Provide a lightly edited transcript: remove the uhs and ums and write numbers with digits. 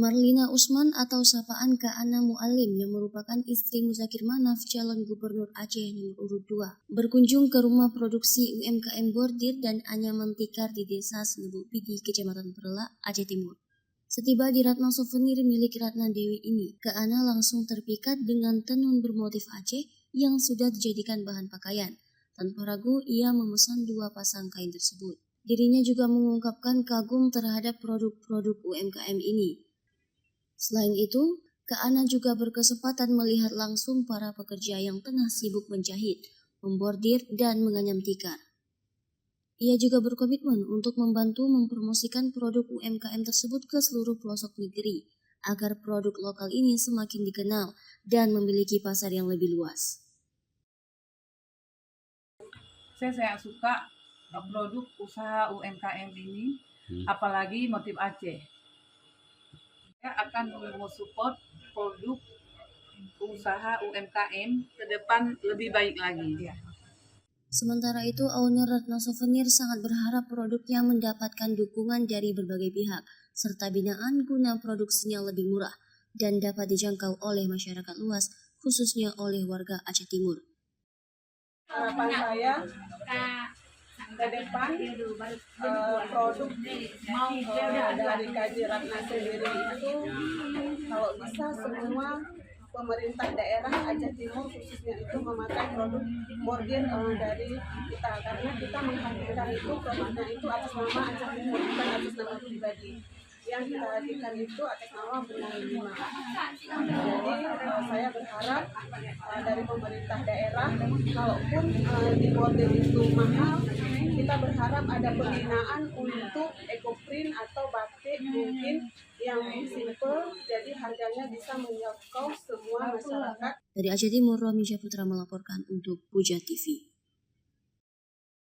Marlina Usman atau sapaan Kak Ana Mualim yang merupakan istri Muzakir Manaf, calon gubernur Aceh nomor urut 2, berkunjung ke rumah produksi UMKM bordir dan anyaman tikar di Desa Senebuk Pidi, Kecamatan Perela, Aceh Timur. Setiba di Ratna Souvenir milik Ratna Dewi ini, Kak Ana langsung terpikat dengan tenun bermotif Aceh yang sudah dijadikan bahan pakaian. Tanpa ragu, ia memesan 2 pasang kain tersebut. Dirinya juga mengungkapkan kagum terhadap produk-produk UMKM ini. Selain itu, Kak Ana juga berkesempatan melihat langsung para pekerja yang tengah sibuk menjahit, membordir, dan menganyam tikar. Ia juga berkomitmen untuk membantu mempromosikan produk UMKM tersebut ke seluruh pelosok negeri, agar produk lokal ini semakin dikenal dan memiliki pasar yang lebih luas. Saya suka produk usaha UMKM ini, apalagi motif Aceh. Saya akan support produk usaha UMKM ke depan lebih baik lagi. Sementara itu, owner Ratna Souvenir sangat berharap produknya mendapatkan dukungan dari berbagai pihak, serta binaan guna produksinya lebih murah dan dapat dijangkau oleh masyarakat luas, khususnya oleh warga Aceh Timur. Harapan saya ke depan produk dari KJ Ratna sendiri itu kalau bisa semua pemerintah daerah Aceh Timur khususnya itu memakai produk bordir dari kita, karena kita menghadirkan itu produknya itu atas nama Aceh Timur, bukan atas nama pribadi. Yang kita hadirkan itu atas nama Benang 5. Jadi saya berharap dari pemerintah daerah, kalaupun di bordir itu mahal, kita berharap ada pembinaan untuk ekoprint atau batik mungkin yang simple, jadi harganya bisa menjangkau semua masyarakat. Dari Aceh Timur, Rohmi Putra melaporkan untuk Puja TV.